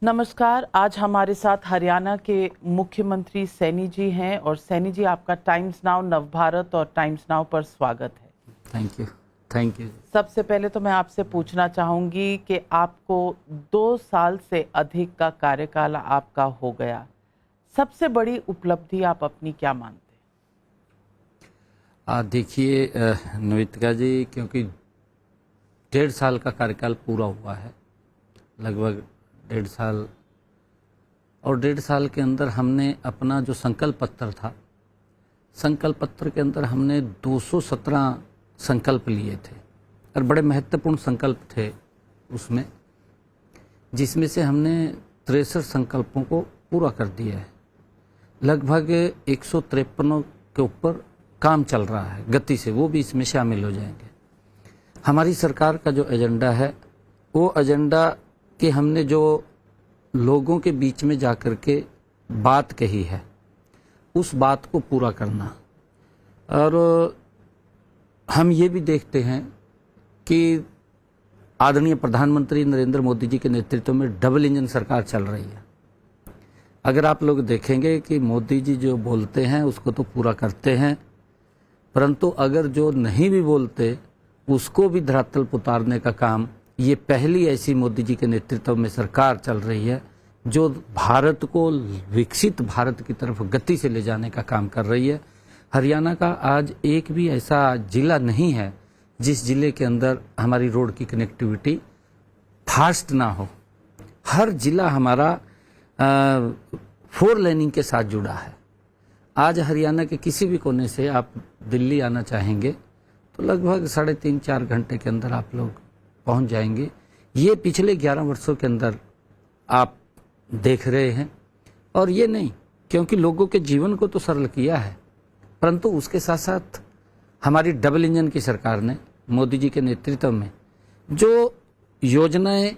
नमस्कार। आज हमारे साथ हरियाणा के मुख्यमंत्री सैनी जी हैं और सैनी जी आपका टाइम्स नाउ, नवभारत और टाइम्स नाउ पर स्वागत है। Thank you. सबसे पहले तो मैं आपसे पूछना चाहूंगी कि आपको 2 साल से अधिक का कार्यकाल आपका हो गया, सबसे बड़ी उपलब्धि आप अपनी क्या मानते हैं? देखिए नवितिका जी, क्योंकि 1.5 साल का कार्यकाल पूरा हुआ है, लगभग 1.5 साल, और 1.5 साल के अंदर हमने अपना जो संकल्प पत्र था, संकल्प पत्र के अंदर हमने 217 संकल्प लिए थे और बड़े महत्वपूर्ण संकल्प थे उसमें, जिसमें से हमने 63 संकल्पों को पूरा कर दिया है। लगभग 153 के ऊपर काम चल रहा है गति से, वो भी इसमें शामिल हो जाएंगे। हमारी सरकार का जो एजेंडा है, वो एजेंडा कि हमने जो लोगों के बीच में जाकर के बात कही है, उस बात को पूरा करना। और हम ये भी देखते हैं कि आदरणीय प्रधानमंत्री नरेंद्र मोदी जी के नेतृत्व में डबल इंजन सरकार चल रही है। अगर आप लोग देखेंगे कि मोदी जी जो बोलते हैं उसको तो पूरा करते हैं, परंतु अगर जो नहीं भी बोलते उसको भी धरातल पर उतारने का काम, ये पहली ऐसी मोदी जी के नेतृत्व में सरकार चल रही है जो भारत को विकसित भारत की तरफ गति से ले जाने का काम कर रही है। हरियाणा का आज एक भी ऐसा जिला नहीं है जिस जिले के अंदर हमारी रोड की कनेक्टिविटी फास्ट ना हो। हर जिला हमारा 4 लेनिंग के साथ जुड़ा है। आज हरियाणा के किसी भी कोने से आप दिल्ली आना चाहेंगे तो लगभग 3.5-4 घंटे के अंदर आप लोग पहुंच जाएंगे। ये पिछले 11 वर्षों के अंदर आप देख रहे हैं। और ये नहीं क्योंकि लोगों के जीवन को तो सरल किया है, परंतु उसके साथ साथ हमारी डबल इंजन की सरकार ने मोदी जी के नेतृत्व में जो योजनाएं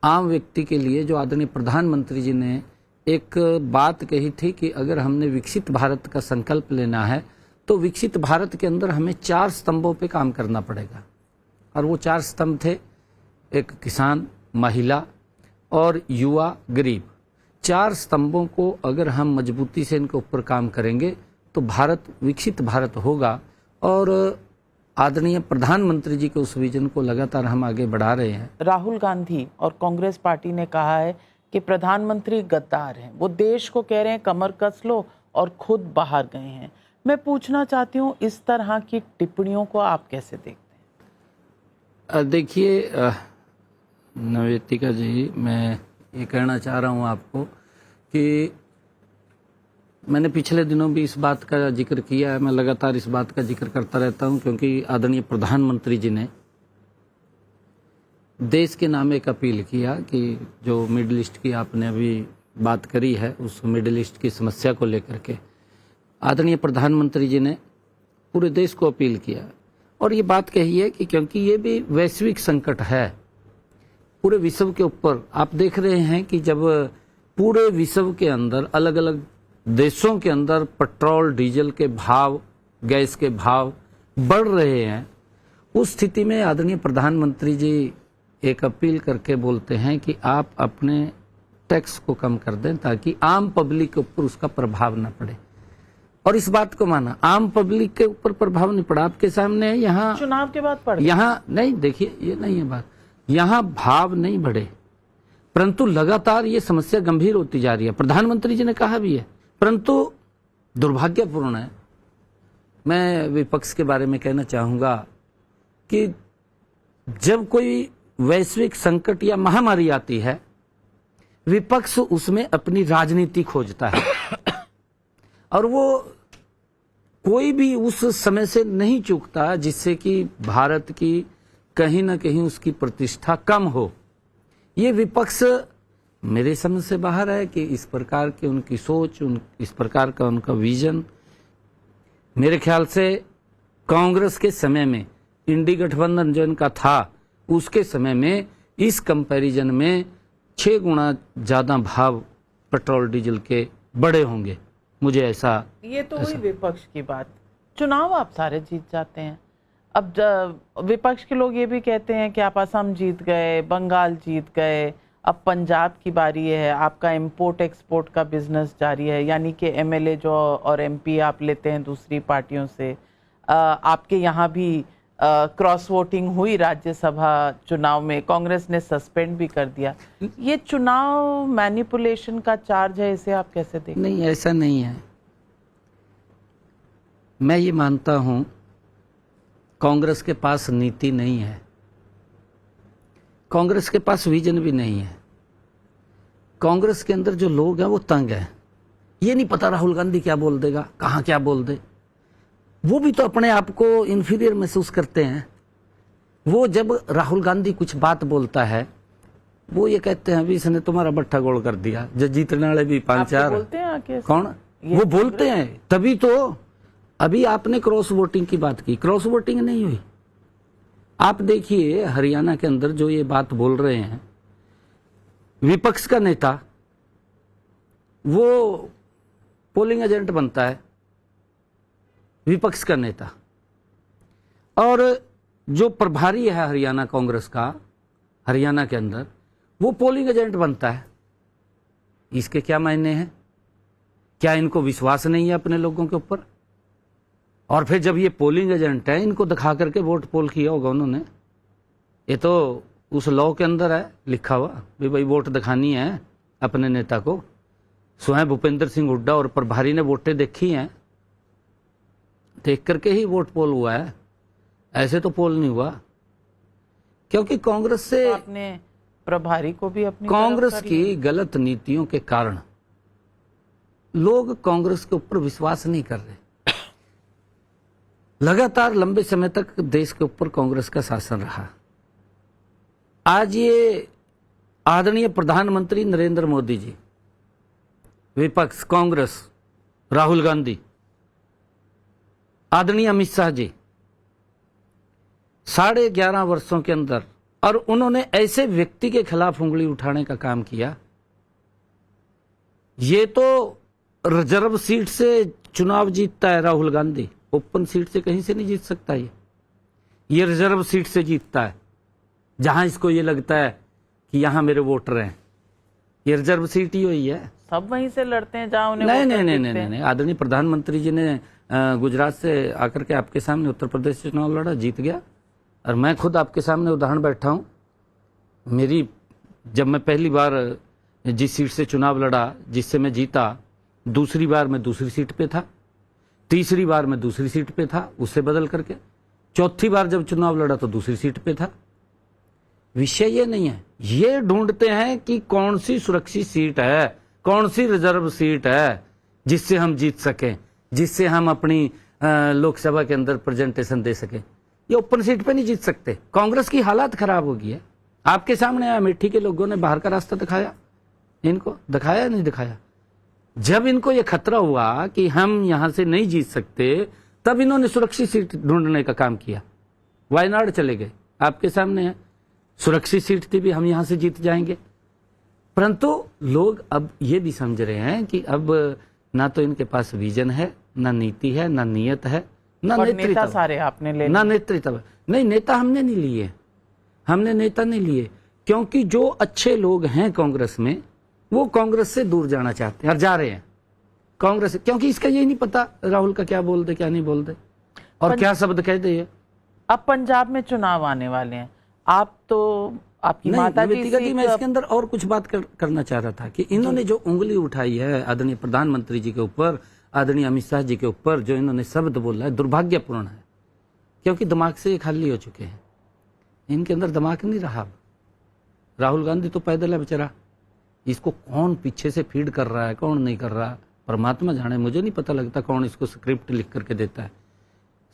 आम व्यक्ति के लिए, जो आदरणीय प्रधानमंत्री जी ने एक बात कही थी कि अगर हमने विकसित भारत का संकल्प लेना है तो विकसित भारत के अंदर हमें 4 स्तंभों पे काम करना पड़ेगा। और वो 4 स्तंभ थे, एक किसान, महिला और युवा, गरीब। 4 स्तंभों को अगर हम मजबूती से इनके ऊपर काम करेंगे तो भारत विकसित भारत होगा। और आदरणीय प्रधानमंत्री जी के उस विजन को लगातार हम आगे बढ़ा रहे हैं। राहुल गांधी और कांग्रेस पार्टी ने कहा है कि प्रधानमंत्री गद्दार हैं, वो देश को कह रहे हैं कमर कस लो और खुद बाहर गए हैं। मैं पूछना चाहती हूँ, इस तरह की टिप्पणियों को आप कैसे देखते हैं? देखिए नवेतिका जी, मैं ये कहना चाह रहा हूँ आपको कि मैंने पिछले दिनों भी इस बात का जिक्र किया है, मैं लगातार इस बात का जिक्र करता रहता हूँ, क्योंकि आदरणीय प्रधानमंत्री जी ने देश के नाम एक अपील किया कि जो मिडिल ईस्ट की आपने अभी बात करी है, उस मिडिल ईस्ट की समस्या को लेकर के आदरणीय प्रधानमंत्री जी ने पूरे देश को अपील किया और ये बात कही है कि क्योंकि ये भी वैश्विक संकट है पूरे विश्व के ऊपर। आप देख रहे हैं कि जब पूरे विश्व के अंदर अलग अलग देशों के अंदर पेट्रोल डीजल के भाव, गैस के भाव बढ़ रहे हैं, उस स्थिति में आदरणीय प्रधानमंत्री जी एक अपील करके बोलते हैं कि आप अपने टैक्स को कम कर दें ताकि आम पब्लिक के ऊपर उसका प्रभाव न पड़े। और इस बात को माना, आम पब्लिक के ऊपर प्रभाव नहीं पड़ा। आपके सामने यहाँ चुनाव के बाद पड़, यहाँ नहीं, देखिए ये नहीं है बात, यहाँ भाव नहीं बढ़े, परंतु लगातार ये समस्या गंभीर होती जा रही है। प्रधानमंत्री जी ने कहा भी है, परंतु दुर्भाग्यपूर्ण है। मैं विपक्ष के बारे में कहना चाहूंगा कि जब कोई वैश्विक संकट या महामारी आती है, विपक्ष उसमें अपनी राजनीति खोजता है और वो कोई भी उस समय से नहीं चूकता जिससे कि भारत की कहीं ना कहीं उसकी प्रतिष्ठा कम हो। ये विपक्ष मेरे समझ से बाहर है कि इस प्रकार की उनकी सोच, इस प्रकार का उनका विजन, मेरे ख्याल से कांग्रेस के समय में, इंडी गठबंधन जो इनका था उसके समय में इस कंपैरिजन में 6 गुना ज्यादा भाव पेट्रोल डीजल के बड़े होंगे। मुझे ऐसा, ये तो हुई विपक्ष की बात। चुनाव आप सारे जीत जाते हैं। अब विपक्ष के लोग ये भी कहते हैं कि आप असम जीत गए, बंगाल जीत गए अब पंजाब की बारी है, आपका इंपोर्ट एक्सपोर्ट का बिजनेस जारी है, यानी कि एमएलए जो और एमपी आप लेते हैं दूसरी पार्टियों से। आपके यहाँ भी क्रॉस वोटिंग हुई राज्यसभा चुनाव में, कांग्रेस ने सस्पेंड भी कर दिया। ये चुनाव मैनिपुलेशन का चार्ज है, इसे आप कैसे देखते हैं? नहीं, ऐसा नहीं है। मैं ये मानता हूं कांग्रेस के पास नीति नहीं है, कांग्रेस के पास विजन भी नहीं है। कांग्रेस के अंदर जो लोग हैं वो तंग हैं। ये नहीं पता राहुल गांधी क्या बोल देगा, कहाँ क्या बोल दे। वो भी तो अपने आप को इन्फीरियर महसूस करते हैं। वो जब राहुल गांधी कुछ बात बोलता है वो ये कहते हैं अभी इसने तुम्हारा बट्ठा गोल कर दिया, जो जीतने वाले भी 5-4 बोलते हैं आके। कौन वो बोलते हैं, तभी तो अभी आपने क्रॉस वोटिंग की बात की, क्रॉस वोटिंग नहीं हुई। आप देखिए हरियाणा के अंदर जो ये बात बोल रहे हैं, विपक्ष का नेता वो पोलिंग एजेंट बनता है, विपक्ष का नेता, और जो प्रभारी है हरियाणा कांग्रेस का हरियाणा के अंदर वो पोलिंग एजेंट बनता है। इसके क्या मायने हैं? क्या इनको विश्वास नहीं है अपने लोगों के ऊपर? और फिर जब ये पोलिंग एजेंट है, इनको दिखा करके वोट पोल किया होगा उन्होंने। ये तो उस लॉ के अंदर है लिखा हुआ भी भाई वोट दिखानी है अपने नेता को। स्वयं भूपेंद्र सिंह हुड्डा और प्रभारी ने वोटें देखी हैं, देख करके ही वोट पोल हुआ है, ऐसे तो पोल नहीं हुआ। क्योंकि कांग्रेस से तो आपने प्रभारी को भी अपनी कांग्रेस की गलत नीतियों के कारण लोग कांग्रेस के ऊपर विश्वास नहीं कर रहे। लगातार लंबे समय तक देश के ऊपर कांग्रेस का शासन रहा। आज ये आदरणीय प्रधानमंत्री नरेंद्र मोदी जी, विपक्ष कांग्रेस, राहुल गांधी, आदरणीय अमित शाह जी 11.5 वर्षों के अंदर, और उन्होंने ऐसे व्यक्ति के खिलाफ उंगली उठाने का काम किया। ये तो रिजर्व सीट से चुनाव जीतता है राहुल गांधी, ओपन सीट से कहीं से नहीं जीत सकता। ये रिजर्व सीट से जीतता है, जहां इसको ये लगता है कि यहां मेरे वोटर हैं। ये रिजर्व सीट ही हुई है, सब वहीं से लड़ते हैं जहां उन्हें नहीं वोटर नहीं नहीं दिखते नहीं हैं। नहीं। आदरणीय प्रधानमंत्री जी ने गुजरात से आकर के आपके सामने उत्तर प्रदेश से चुनाव लड़ा, जीत गया। और मैं खुद आपके सामने उदाहरण बैठा हूं। मेरी जब मैं पहली बार जिस सीट से चुनाव लड़ा, जिससे मैं जीता, दूसरी बार मैं दूसरी सीट पे था, तीसरी बार मैं दूसरी सीट पे था उससे बदल करके, चौथी बार जब चुनाव लड़ा तो दूसरी सीट पे था। विषय ये नहीं है, ये ढूंढते हैं कि कौन सी सुरक्षित सीट है, कौन सी रिजर्व सीट है जिससे हम जीत सकें, जिससे हम अपनी लोकसभा के अंदर प्रेजेंटेशन दे सकें। ये ओपन सीट पे नहीं जीत सकते। कांग्रेस की हालत खराब हो गई है। आपके सामने अमेठी के लोगों ने बाहर का रास्ता दिखाया, इनको दिखाया नहीं दिखाया। जब इनको ये खतरा हुआ कि हम यहां से नहीं जीत सकते, तब इन्होंने सुरक्षित सीट ढूंढने का काम किया। वायनाड चले गए, आपके सामने है, सुरक्षित सीट थी भी, हम यहां से जीत जाएंगे। परंतु लोग अब ये भी समझ रहे हैं कि अब ना तो इनके पास विजन है, ना नीति है, ना नियत है, ना नेतृत्व। सारे आपने ले ना नेतृत्व। नहीं, नेता हमने नहीं लिए, हमने नेता नहीं लिए, क्योंकि जो अच्छे लोग हैं कांग्रेस में वो कांग्रेस से दूर जाना चाहते हैं और जा रहे हैं कांग्रेस, क्योंकि इसका यही नहीं पता राहुल का क्या बोल दे क्या नहीं बोल दे और क्या शब्द कह दे। अब पंजाब में चुनाव आने वाले हैं, आप तो आपकी माता जी मैं इसके अंदर और कुछ बात करना चाह रहा था कि इन्होंने जो उंगली उठाई है आदरणीय प्रधानमंत्री जी के ऊपर, आदरणीय अमित शाह जी के ऊपर, जो इन्होंने शब्द बोला है, दुर्भाग्यपूर्ण है। क्योंकि दिमाग से ये खाली हो चुके हैं, इनके अंदर दिमाग नहीं रहा। राहुल गांधी तो पैदल है बेचारा, इसको कौन पीछे से फीड कर रहा है, कौन नहीं कर रहा, परमात्मा जाने। मुझे नहीं पता लगता कौन इसको स्क्रिप्ट लिख करके देता है।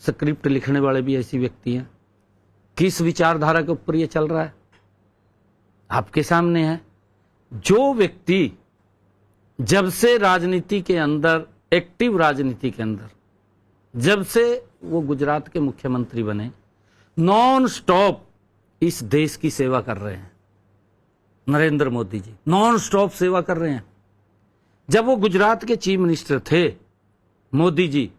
स्क्रिप्ट लिखने वाले भी ऐसी व्यक्ति हैं। किस विचारधारा के ऊपर ये चल रहा है आपके सामने है। जो व्यक्ति जब से राजनीति के अंदर, एक्टिव राजनीति के अंदर, जब से वो गुजरात के मुख्यमंत्री बने, नॉन स्टॉप इस देश की सेवा कर रहे हैं। नरेंद्र मोदी जी नॉन स्टॉप सेवा कर रहे हैं। जब वो गुजरात के चीफ मिनिस्टर थे मोदी जी,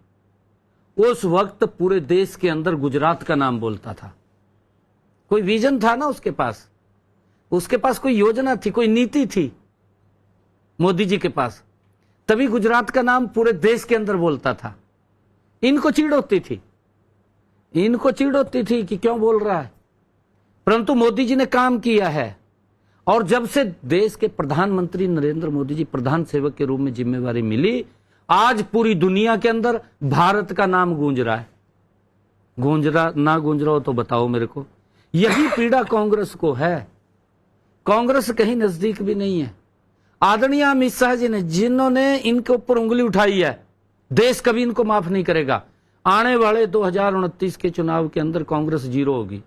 उस वक्त पूरे देश के अंदर गुजरात का नाम बोलता था। कोई विजन था ना उसके पास। उसके पास कोई योजना थी, कोई नीति थी मोदी जी के पास, तभी गुजरात का नाम पूरे देश के अंदर बोलता था। इनको चिढ़ होती थी, इनको चिढ़ होती थी कि क्यों बोल रहा है, परंतु मोदी जी ने काम किया है। और जब से देश के प्रधानमंत्री नरेंद्र मोदी जी प्रधान सेवक के रूप में जिम्मेवारी मिली, आज पूरी दुनिया के अंदर भारत का नाम गूंज रहा है। गूंज रहा ना गूंज रहा हो तो बताओ मेरे को। यही पीड़ा कांग्रेस को है। कांग्रेस कहीं नजदीक भी नहीं है। आदरणीय अमित शाह जी ने, जिन्होंने इनके ऊपर उंगली उठाई है, देश कभी इनको माफ नहीं करेगा। आने वाले 2029 के चुनाव के अंदर कांग्रेस जीरो होगी।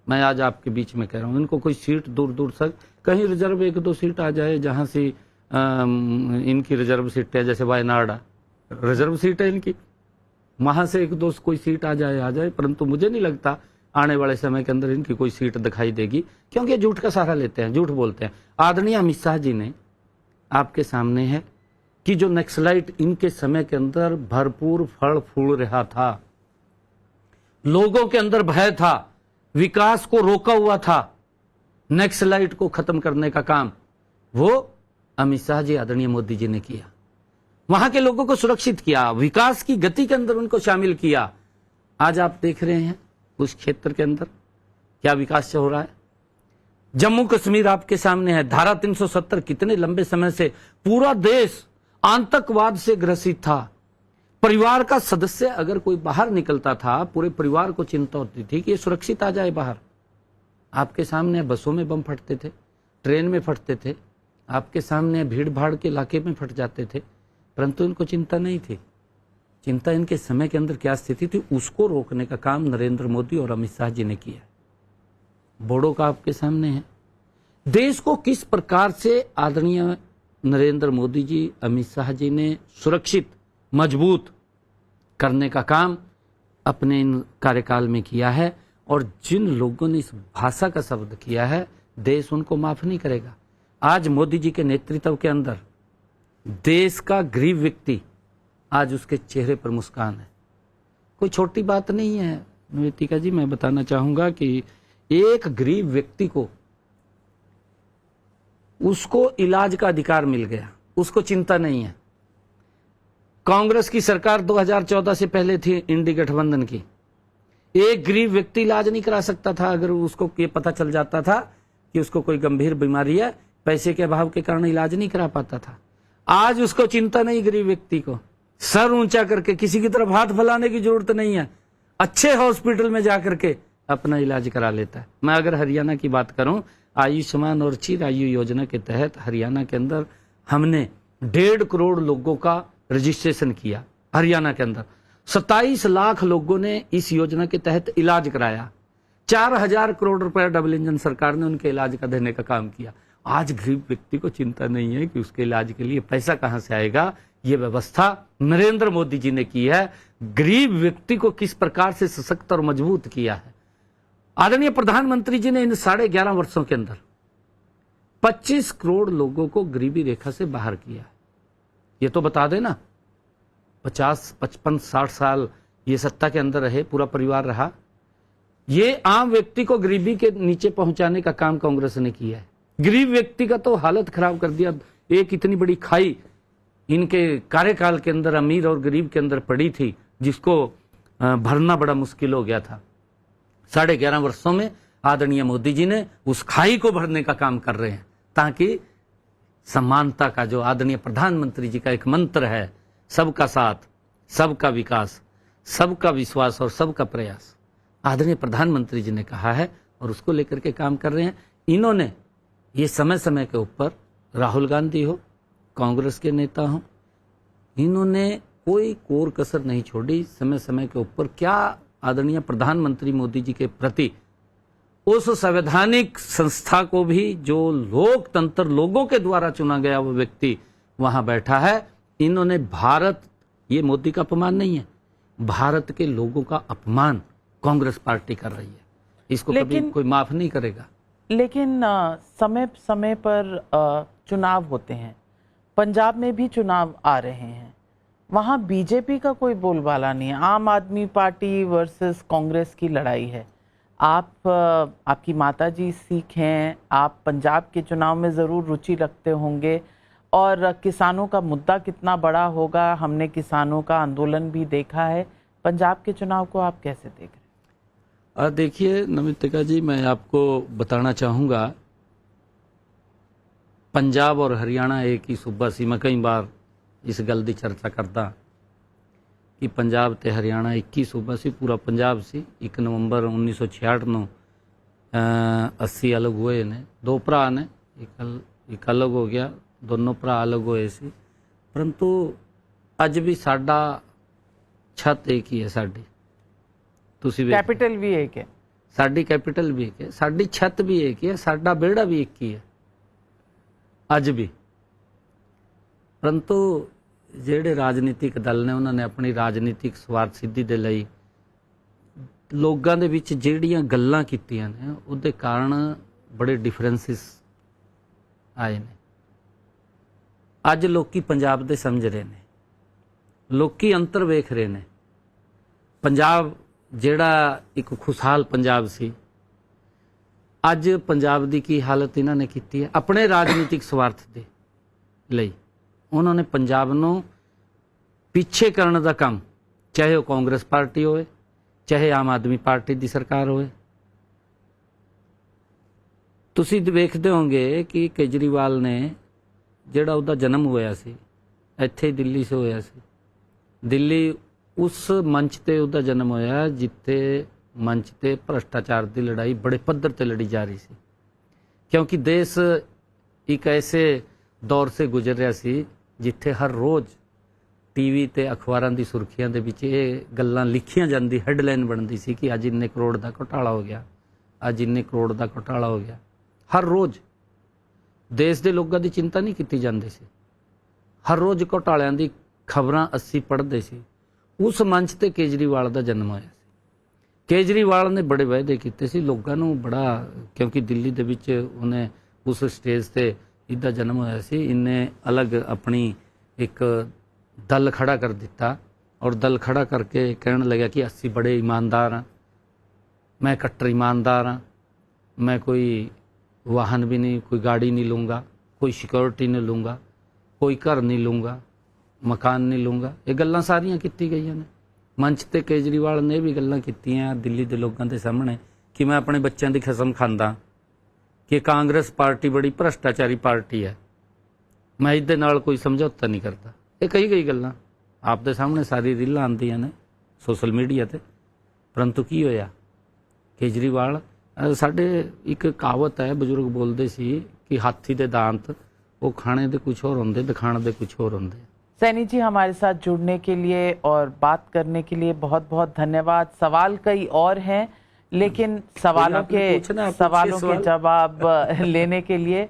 मैं आज आपके बीच में कह रहा हूं, इनको कोई सीट दूर दूर तक कहीं रिजर्व 1-2 सीट आ जाए, जहां से इनकी रिजर्व सीट है, जैसे वायनाड रिजर्व सीट है इनकी, वहां से 1-2 कोई सीट आ जाए, परंतु मुझे नहीं लगता आने वाले समय के अंदर इनकी कोई सीट दिखाई देगी, क्योंकि झूठ का सहारा लेते हैं, झूठ बोलते हैं। आदरणीय अमित शाह जी ने आपके सामने है कि जो नक्सलाइट इनके समय के अंदर भरपूर फल फूल रहा था, लोगों के अंदर भय था, विकास को रोका हुआ था, नक्सलाइट को खत्म करने का काम वो अमित शाह जी आदरणीय मोदी जी ने किया। वहां के लोगों को सुरक्षित किया, विकास की गति के अंदर उनको शामिल किया। आज आप देख रहे हैं उस क्षेत्र के अंदर क्या विकास हो रहा है। जम्मू कश्मीर आपके सामने है। धारा 370 कितने लंबे समय से पूरा देश आतंकवाद से ग्रसित था। परिवार का सदस्य अगर कोई बाहर निकलता था, पूरे परिवार को चिंता होती थी कि ये सुरक्षित आ जाए बाहर। आपके सामने बसों में बम फटते थे, ट्रेन में फटते थे, आपके सामने भीड़ भाड़ के इलाके में फट जाते थे, परंतु इनको चिंता नहीं थी। चिंता इनके समय के अंदर क्या स्थिति थी, उसको रोकने का काम नरेंद्र मोदी और अमित शाह जी ने किया। बोडो का आपके सामने है। देश को किस प्रकार से आदरणीय नरेंद्र मोदी जी, अमित शाह जी ने सुरक्षित, मजबूत करने का काम अपने इन कार्यकाल में किया है, और जिन लोगों ने इस भाषा का शब्द किया है, देश उनको माफ नहीं करेगा। आज मोदी जी के नेतृत्व के अंदर देश का गरीब व्यक्ति, आज उसके चेहरे पर मुस्कान है। कोई छोटी बात नहीं है निवेदिका जी, मैं बताना चाहूंगा कि एक गरीब व्यक्ति को, उसको इलाज का अधिकार मिल गया, उसको चिंता नहीं है। कांग्रेस की सरकार 2014 से पहले थी इंडी गठबंधन की, एक गरीब व्यक्ति इलाज नहीं करा सकता था अगर उसको ये पता चल जाता था कि उसको कोई गंभीर बीमारी है, पैसे के अभाव के कारण इलाज नहीं करा पाता था। आज उसको चिंता नहीं, गरीब व्यक्ति को सर ऊंचा करके किसी की तरफ हाथ फैलाने की जरूरत नहीं है, अच्छे हॉस्पिटल में जाकर के अपना इलाज करा लेता है। मैं अगर हरियाणा की बात करूं, आयुष्मान और चिरायु योजना के तहत हरियाणा के अंदर हमने 1.5 करोड़ लोगों का रजिस्ट्रेशन किया। हरियाणा के अंदर 27 लाख लोगों ने इस योजना के तहत इलाज कराया। 4000 करोड़ रुपया डबल इंजन सरकार ने उनके इलाज का देने का काम किया। आज गरीब व्यक्ति को चिंता नहीं है कि उसके इलाज के लिए पैसा कहां से आएगा। ये व्यवस्था नरेंद्र मोदी जी ने की है। गरीब व्यक्ति को किस प्रकार से सशक्त और मजबूत किया है। आदरणीय प्रधानमंत्री जी ने इन 11.5 वर्षों के अंदर 25 करोड़ लोगों को गरीबी रेखा से बाहर किया है। ये तो बता देना, 50, 55, 60 साल ये सत्ता के अंदर रहे, पूरा परिवार रहा, ये आम व्यक्ति को गरीबी के नीचे पहुंचाने का काम कांग्रेस ने किया है। गरीब व्यक्ति का तो हालत खराब कर दिया। एक इतनी बड़ी खाई इनके कार्यकाल के अंदर अमीर और गरीब के अंदर पड़ी थी, जिसको भरना बड़ा मुश्किल हो गया था। 11.5 वर्षों में आदरणीय मोदी जी ने उस खाई को भरने का काम कर रहे हैं, ताकि समानता का जो आदरणीय प्रधानमंत्री जी का एक मंत्र है, सबका साथ, सबका विकास, सबका विश्वास और सबका प्रयास, आदरणीय प्रधानमंत्री जी ने कहा है और उसको लेकर के काम कर रहे हैं। इन्होंने ये समय समय के ऊपर, राहुल गांधी हो, कांग्रेस के नेता हो, इन्होंने कोई कोर कसर नहीं छोड़ी। समय समय के ऊपर क्या आदरणीय प्रधानमंत्री मोदी जी के प्रति उस संवैधानिक संस्था को भी, जो लोकतंत्र लोगों के द्वारा चुना गया वो व्यक्ति वहां बैठा है, इन्होंने भारत, ये मोदी का अपमान नहीं है, भारत के लोगों का अपमान कांग्रेस पार्टी कर रही है। इसको कभी कोई माफ नहीं करेगा। लेकिन समय समय पर चुनाव होते हैं, पंजाब में भी चुनाव आ रहे हैं, वहाँ बीजेपी का कोई बोलबाला नहीं है। आम आदमी पार्टी वर्सेस कांग्रेस की लड़ाई है। आपकी माताजी सिख हैं, आप पंजाब के चुनाव में ज़रूर रुचि रखते होंगे और किसानों का मुद्दा कितना बड़ा होगा, हमने किसानों का आंदोलन भी देखा है। पंजाब के चुनाव को आप कैसे देख रहे हैं? देखिए नमितिका जी, मैं आपको बताना चाहूँगा, पंजाब और हरियाणा एक ही सूबा सी। मैं कई बार इस गल की चर्चा करता कि पंजाब ते हरियाणा एक ही सूबा सी, पूरा पंजाब सी। 1 नवंबर 1966 ਨੂੰ 80 अलग हुए ने, दो भरा ने, एक अलग हो गया, दोनों भरा अलग होए सी, परंतु अज भी साडा छत एक ही है। साडी कैपिटल भी एक है, साडी कैपिटल भी एक है, साडी छत भी एक ही है, साडा बेड़ा भी एक ही है अज भी। परंतु ਜਿਹੜੇ ਰਾਜਨੀਤਿਕ ਦਲ ਨੇ ਉਹਨਾਂ ਨੇ ਆਪਣੀ ਰਾਜਨੀਤਿਕ ਸਵਾਰਥ ਸਿੱਧੀ ਦੇ ਲਈ ਲੋਕਾਂ ਦੇ ਵਿੱਚ ਜਿਹੜੀਆਂ ਗੱਲਾਂ ਕੀਤੀਆਂ ਨੇ ਉਹਦੇ ਕਾਰਨ ਬੜੇ ਡਿਫਰੈਂਸਿਸ ਆਏ ਨੇ। ਅੱਜ ਲੋਕੀ ਪੰਜਾਬ ਦੇ ਸਮਝ ਰਹੇ ਨੇ, ਲੋਕੀ ਅੰਤਰ ਵੇਖ ਰਹੇ ਨੇ। ਪੰਜਾਬ ਜਿਹੜਾ ਇੱਕ ਖੁਸ਼ਹਾਲ ਪੰਜਾਬ ਸੀ, ਅੱਜ ਪੰਜਾਬ ਦੀ ਕੀ ਹਾਲਤ ਇਹਨਾਂ ਨੇ ਕੀਤੀ ਹੈ ਆਪਣੇ ਰਾਜਨੀਤਿਕ ਸਵਾਰਥ ਦੇ ਲਈ। उन्होंने पंजाब नूं पिछे करने का काम, चाहे वह कांग्रेस पार्टी होए, चाहे आम आदमी पार्टी की सरकार होए। तुसीं वेखदे होंगे कि केजरीवाल ने जिहड़ा उहदा जन्म होया सी इत्थे दिल्ली से होया सी, दिल्ली उस मंच ते उहदा जन्म होया जिथे मंच ते भ्रष्टाचार की लड़ाई बड़े पद्धर ते लड़ी जा रही सी, क्योंकि देश एक ऐसे दौर से गुजर रहा सी जिथे हर रोज़ टीवी ते अखबारां दी सुर्खियां दे विच ये गल्लां लिखियां जांदी, हैडलाइन बनती सी कि अज इन्ने करोड़ का घोटाला हो गया, अज इन्ने करोड़ का घोटाला हो गया। हर रोज़ देश के लोगों की चिंता नहीं की जाती सी, हर रोज़ घोटालियां दी खबरां असीं पढ़ते सी। उस मंच ते केजरीवाल का जन्म होया सी। केजरीवाल ने बड़े वायदे किए सी लोगों नूं, बड़ा, क्योंकि दिल्ली दे विच उन्हें उस स्टेज ते इदा जन्म होया सी, इन्हें अलग अपनी एक दल खड़ा कर दिता और दल खड़ा करके कहने लगा कि असी बड़े ईमानदार हाँ, मैं कट्टर ईमानदार हाँ, मैं कोई वाहन भी नहीं, कोई गाड़ी नहीं लूँगा, कोई सिक्योरिटी नहीं लूँगा, कोई घर नहीं लूँगा, मकान नहीं लूँगा। ये गल्लां सारियां कीती गई ने। मंच ते केजरीवाल ने भी गल्लां कीतियां दिल्ली के लोगों के सामने कि मैं अपने बच्चों की कसम खांदा कि कांग्रेस पार्टी बड़ी भ्रष्टाचारी पार्टी है, मैं इसदे नाल कोई समझौता नहीं करता। ये कही गई गल्लां आप दे सामने सारी रीलां आंदियां ने सोशल मीडिया ते, परंतु की होया? केजरीवाल, साडे एक कहावत है, बजुर्ग बोलते सी कि हाथी दे दांत वो खाने दे कुछ होर होंदे, दिखाने दे कुछ होर होंदे। सैनी जी, हमारे साथ जुड़ने के लिए और बात करने के लिए बहुत बहुत धन्यवाद। सवाल कई और हैं, लेकिन सवालों के जवाब लेने के लिए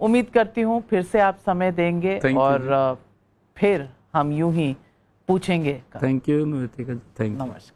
उम्मीद करती हूँ फिर से आप समय देंगे और फिर हम यूं ही पूछेंगे। Thank you. नमस्कार।